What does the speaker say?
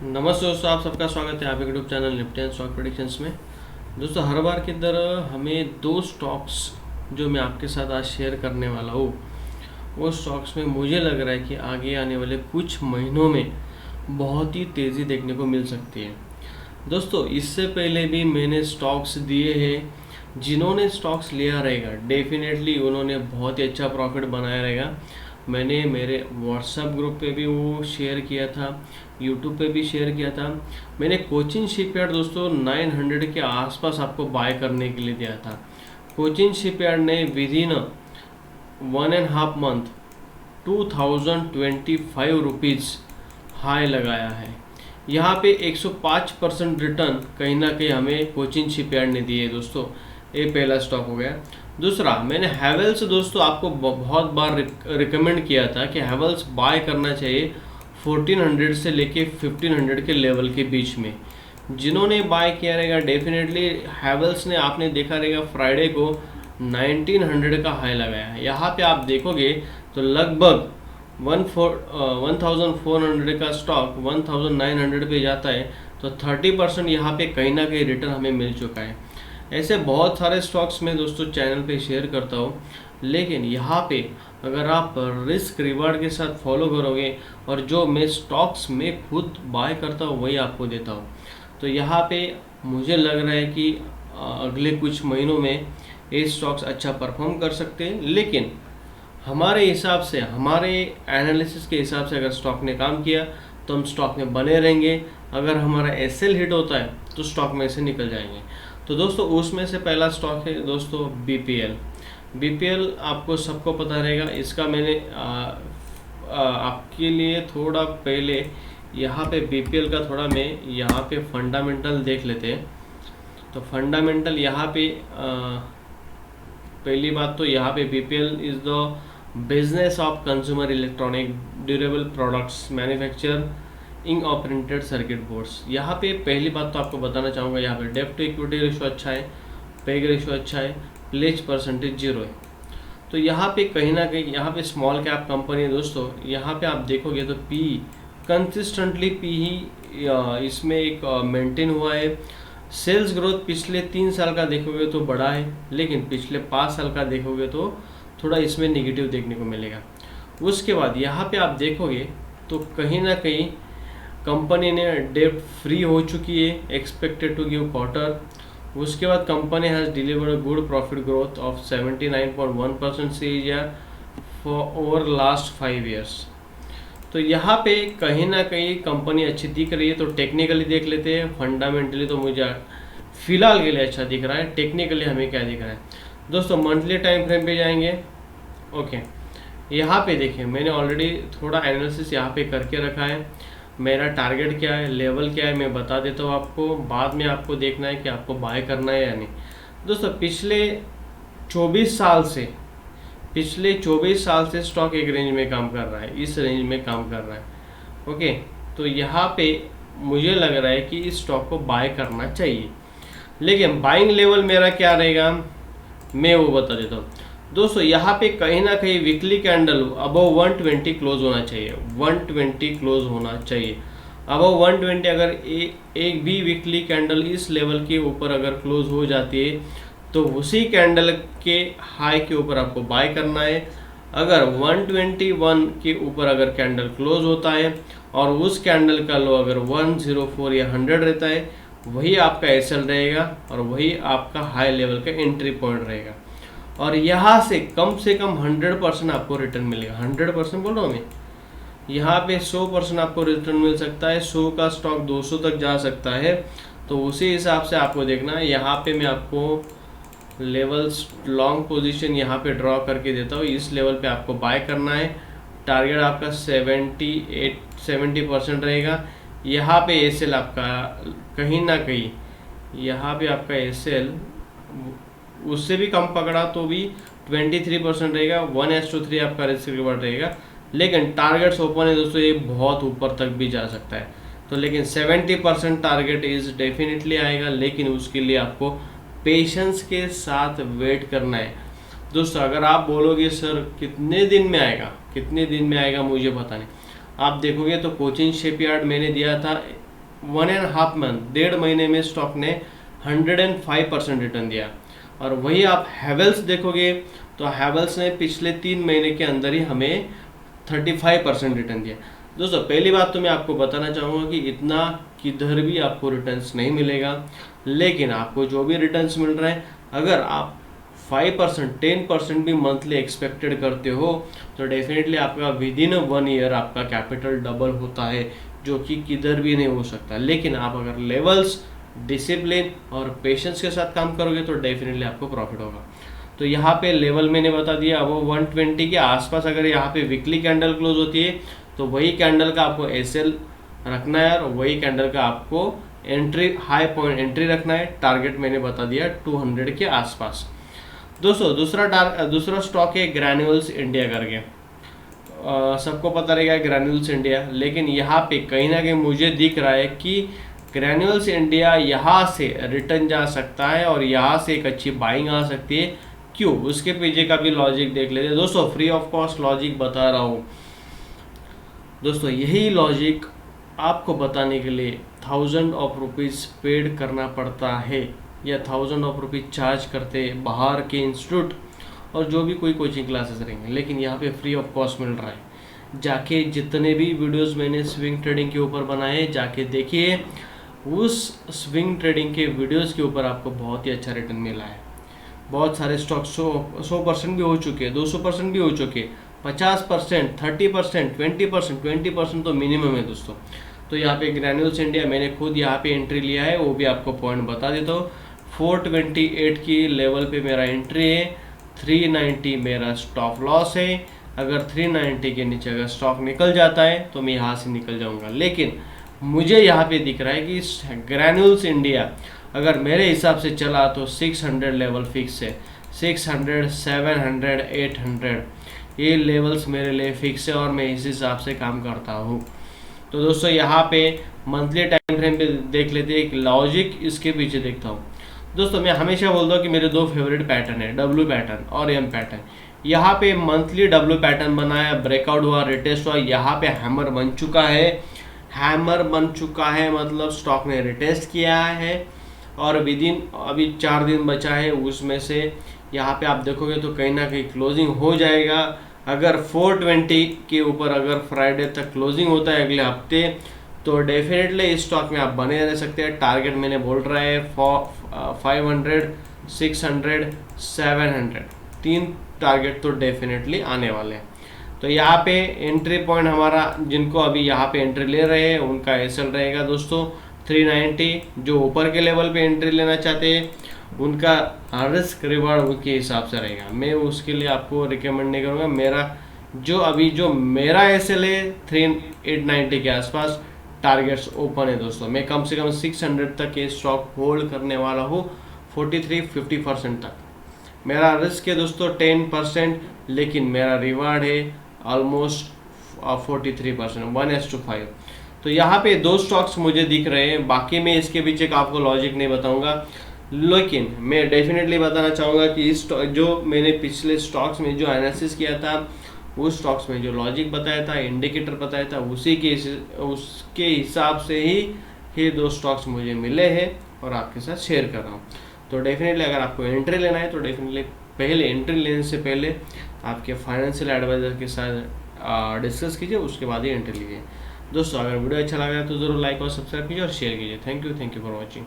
नमस्ते दोस्तों, आप सबका स्वागत है आपके YouTube channel Nifty and stock predictions में। दोस्तों, हर बार की तरह हमें दो स्टॉक्स जो मैं आपके साथ आज शेयर करने वाला हूँ, वो स्टॉक्स में मुझे लग रहा है कि आगे आने वाले कुछ महीनों में बहुत ही तेज़ी देखने को मिल सकती है। दोस्तों, इससे पहले भी मैंने स्टॉक्स दिए हैं। जिन्होंने स्टॉक्स लिया रहेगा डेफिनेटली उन्होंने बहुत ही अच्छा प्रॉफिट बनाया रहेगा। मैंने मेरे व्हाट्सएप ग्रुप पे भी वो शेयर किया था, यूट्यूब पे भी शेयर किया था। मैंने कोचिन शिपयार्ड दोस्तों 900 के आसपास आपको बाय करने के लिए दिया था। कोचिन शिपयार्ड ने with in 1.5 month 2025 rupees high लगाया है। यहाँ पे 105% रिटर्न कहीं ना कहीं हमें कोचिन शिपयार्ड ने दिए दोस्तों। ये पहला स्टॉक हो गया। दूसरा, मैंने हैवेल्स दोस्तों आपको बहुत बार रिकमेंड किया था कि हैवेल्स बाय करना चाहिए 1400 से लेके 1500 के लेवल के बीच में। जिन्होंने बाय किया रहेगा डेफिनेटली हैवेल्स ने, आपने देखा रहेगा फ्राइडे को 1900 का हाई लगाया है। यहाँ पे आप देखोगे तो लगभग 1400 का स्टॉक 1900 पे जाता है, तो 30% यहाँ पे कहीं ना कहीं रिटर्न हमें मिल चुका है। ऐसे बहुत सारे स्टॉक्स में दोस्तों चैनल पे शेयर करता हूँ, लेकिन यहाँ पे अगर आप रिस्क रिवार्ड के साथ फॉलो करोगे और जो मैं स्टॉक्स में खुद बाय करता हूँ वही आपको देता हूँ, तो यहाँ पे मुझे लग रहा है कि अगले कुछ महीनों में ये स्टॉक्स अच्छा परफॉर्म कर सकते हैं। लेकिन हमारे हिसाब से, हमारे एनालिसिस के हिसाब से अगर स्टॉक ने काम किया तो हम स्टॉक में बने रहेंगे। अगर हमारा एसएल हिट होता है तो स्टॉक में से निकल जाएंगे। तो दोस्तों, उसमें से पहला स्टॉक है दोस्तों बीपीएल। बीपीएल आपको सबको पता रहेगा। इसका मैंने आपके लिए थोड़ा पहले यहाँ पे बीपीएल का थोड़ा मैं यहाँ पे फंडामेंटल देख लेते हैं। तो फंडामेंटल यहाँ पे पहली बात तो यहाँ पे BPL is the business of consumer electronic durable products manufacture of printed circuit boards. यहाँ पे पहली बात तो आपको बताना चाहूँगा, यहाँ पे डेब्ट टू इक्विटी रेशो अच्छा है, पेग रेशो अच्छा है, प्लेज परसेंटेज 0 है। तो यहाँ पे कहीं ना कहीं यहाँ पे स्मॉल कैप कंपनी है दोस्तों। यहाँ पे आप देखोगे तो पी कंसिस्टेंटली पी ही इसमें एक मेंटेन हुआ है। सेल्स ग्रोथ पिछले 3 साल का देखोगे तो बड़ा है, लेकिन पिछले 5 साल का देखोगे तो थोड़ा इसमें नेगेटिव देखने को मिलेगा। उसके बाद यहाँ पे आप देखोगे तो कहीं ना कहीं कंपनी ने डेब्ट फ्री हो चुकी है, एक्सपेक्टेड टू गिव क्वार्टर। उसके बाद company has delivered good profit growth of 79.1% CAGR for over last 5 years. तो यहाँ पे कहीं ना कहीं कंपनी अच्छी दिख रही है। तो टेक्निकली देख लेते हैं। फंडामेंटली तो मुझे फिलहाल के लिए अच्छा दिख रहा है। टेक्निकली हमें क्या दिख रहा है दोस्तों, मंथली टाइम फ्रेम पे जाएंगे। ओके, यहाँ पे देखिए मैंने ऑलरेडी थोड़ा एनालिसिस यहाँ पे करके रखा है। मेरा टारगेट क्या है, लेवल क्या है, मैं बता देता हूँ आपको। बाद में आपको देखना है कि आपको बाय करना है या नहीं। दोस्तों, पिछले 24 साल से स्टॉक एक रेंज में काम कर रहा है, इस रेंज में काम कर रहा है। ओके, तो यहाँ पे मुझे लग रहा है कि इस स्टॉक को बाय करना चाहिए। लेकिन बाइंग लेवल मेरा क्या रहेगा मैं वो बता देता हूँ दोस्तों। यहाँ पे कहीं ना कहीं वीकली कैंडल अबव 120 क्लोज होना चाहिए, 120 क्लोज होना चाहिए। अबव 120 अगर एक भी वीकली कैंडल इस लेवल के ऊपर अगर क्लोज हो जाती है तो उसी कैंडल के हाई के ऊपर आपको बाय करना है। अगर 121 के ऊपर अगर कैंडल क्लोज होता है और उस कैंडल का लो अगर 104 या 100 रहता है, वही आपका एसएल रहेगा और वही आपका हाई लेवल का एंट्री पॉइंट रहेगा। और यहाँ से कम 100% आपको रिटर्न मिलेगा। 100% बोल रहा हूँ मैं, यहाँ पे 100% आपको रिटर्न मिल सकता है। 100 का स्टॉक 200 तक जा सकता है। तो उसी हिसाब से आपको देखना है। यहाँ पे मैं आपको लेवल्स लॉन्ग पोजीशन यहाँ पे ड्रॉ करके देता हूँ। इस लेवल पे आपको बाय करना है। टारगेट आपका 70% रहेगा। यहाँ पे एसएल आपका कहीं ना कहीं, यहाँ पे आपका एसएल उससे भी कम पकड़ा तो भी 23% रहेगा। 1:3 आपका रिस्क रिवार्ड रहेगा। लेकिन टारगेट्स ओपन है दोस्तों, ये बहुत ऊपर तक भी जा सकता है। तो लेकिन 70% टारगेट इज डेफिनेटली आएगा, लेकिन उसके लिए आपको पेशेंस के साथ वेट करना है दोस्तों। अगर आप बोलोगे सर कितने दिन में आएगा मुझे पता नहीं। आप देखोगे तो कोचिन शिपयार्ड मैंने दिया था 1.5 मंथ, 1.5 महीने में स्टॉक ने 105% रिटर्न दिया। और वही आप हैवेल्स देखोगे तो हैवेल्स ने पिछले 3 महीने के अंदर ही हमें 35% रिटर्न दिया। दोस्तों पहली बात तो मैं आपको बताना चाहूँगा कि इतना किधर भी आपको रिटर्न्स नहीं मिलेगा, लेकिन आपको जो भी रिटर्न्स मिल रहे हैं, अगर आप 5% 10% भी मंथली एक्सपेक्टेड करते हो तो डेफिनेटली आपका विद इन 1 ईयर आपका कैपिटल डबल होता है, जो कि किधर भी नहीं हो सकता। लेकिन आप अगर लेवल्स, डिसिप्लिन और पेशेंस के साथ काम करोगे तो डेफिनेटली आपको प्रॉफिट होगा। तो यहाँ पे लेवल मैंने बता दिया, वो 120 के आसपास अगर यहाँ पे वीकली कैंडल क्लोज होती है तो वही कैंडल का आपको एसएल रखना है और वही कैंडल का आपको एंट्री, हाई पॉइंट एंट्री रखना है। टारगेट मैंने बता दिया 200 के आसपास। दोस्तों दूसरा स्टॉक है ग्रैन्यूल्स इंडिया करके। सबको पता रहेगा ग्रैन्यूल्स इंडिया, लेकिन यहाँ पे कहीं ना कहीं मुझे दिख रहा है कि ग्रैन्यूल्स इंडिया यहाँ से रिटर्न जा सकता है और यहाँ से एक अच्छी बाइंग आ सकती है। क्यों, उसके पीछे का भी लॉजिक देख लेते हैं। दोस्तों फ्री ऑफ कॉस्ट लॉजिक बता रहा हूँ। दोस्तों यही लॉजिक आपको बताने के लिए 1000 ऑफ रुपीज़ पेड करना पड़ता है या 1000 ऑफ रुपीज़ चार्ज करते बाहर के इंस्टीट्यूट और जो भी कोई कोचिंग क्लासेस रहेंगे, लेकिन यहाँ पे फ्री ऑफ कॉस्ट मिल रहा है। जाके जितने भी वीडियोस मैंने स्विंग ट्रेडिंग के ऊपर बनाए जाके देखिए, उस स्विंग ट्रेडिंग के वीडियोस के ऊपर आपको बहुत ही अच्छा रिटर्न मिला है। बहुत सारे स्टॉक 100% भी हो चुके हैं, 200% भी हो चुके, 50%, 30%, 20% तो मिनिमम है दोस्तों। तो यहाँ पे ग्रैन्यूल्स इंडिया मैंने खुद यहाँ पे एंट्री लिया है, वो भी आपको पॉइंट बता देता हूँ। 428 की लेवल पे मेरा एंट्री है, 390 मेरा स्टॉप लॉस है। अगर 390 के नीचे अगर स्टॉक निकल जाता है तो मैं यहाँ से निकल जाऊँगा, लेकिन मुझे यहाँ पे दिख रहा है कि ग्रैन्यूल्स इंडिया अगर मेरे हिसाब से चला तो 600 लेवल फिक्स है। 600, 700, 800 ये लेवल्स मेरे लिए फिक्स है और मैं इस हिसाब से काम करता हूँ। तो दोस्तों यहाँ पे मंथली टाइम फ्रेम पे देख लेते हैं, एक लॉजिक इसके पीछे देखता हूँ। दोस्तों मैं हमेशा बोलता हूँ कि मेरे 2 फेवरेट पैटर्न है, डब्ल्यू पैटर्न और एम पैटर्न। यहाँ पे मंथली डब्ल्यू पैटर्न बनाया, ब्रेकआउट हुआ, रिटेस्ट हुआ, यहाँ पे हैमर बन चुका है। हैमर बन चुका है मतलब स्टॉक ने रिटेस्ट किया है और विद इन अभी 4 दिन बचा है, उसमें से यहाँ पे आप देखोगे तो कहीं ना कहीं क्लोजिंग हो जाएगा। अगर 420 के ऊपर अगर फ्राइडे तक क्लोजिंग होता है अगले हफ्ते तो डेफिनेटली इस स्टॉक में आप बने रह सकते हैं। टारगेट मैंने बोल रहा है 500, 600, 700, 3 टारगेट तो डेफिनेटली आने वाले हैं। तो यहाँ पे एंट्री पॉइंट हमारा, जिनको अभी यहाँ पे एंट्री ले रहे हैं उनका एसएल रहेगा दोस्तों 390। जो ऊपर के लेवल पे एंट्री लेना चाहते हैं उनका रिस्क रिवार्ड उनके हिसाब से रहेगा। मैं उसके लिए आपको रिकमेंड नहीं करूँगा। मेरा एसएल है 3890 के आसपास, टारगेट्स ओपन है दोस्तों। मैं कम से कम 600 तक ये स्टॉक होल्ड करने वाला हूँ, 43-50% तक। मेरा रिस्क है दोस्तों 10%, लेकिन मेरा रिवार्ड है ऑलमोस्ट 43%, 1:5। तो यहाँ पे 2 स्टॉक्स मुझे दिख रहे हैं, बाकी मैं इसके पीछे का आपको लॉजिक नहीं बताऊंगा, लेकिन मैं डेफिनेटली बताना चाहूँगा कि इस जो मैंने पिछले स्टॉक्स में जो एनालिसिस किया था, उस स्टॉक्स में जो लॉजिक बताया था, इंडिकेटर बताया था, उसके हिसाब से ही ये 2 स्टॉक्स मुझे मिले हैं और आपके साथ शेयर कर रहा हूँ। तो डेफिनेटली अगर आपको एंट्री लेना है तो डेफिनेटली पहले एंट्री लेने से पहले आपके फाइनेंशियल एडवाइजर के साथ डिस्कस कीजिए, उसके बाद ही एंट्री लीजिए। दोस्तों अगर वीडियो अच्छा लगा तो ज़रूर लाइक और सब्सक्राइब कीजिए और शेयर कीजिए। Thank you for watching.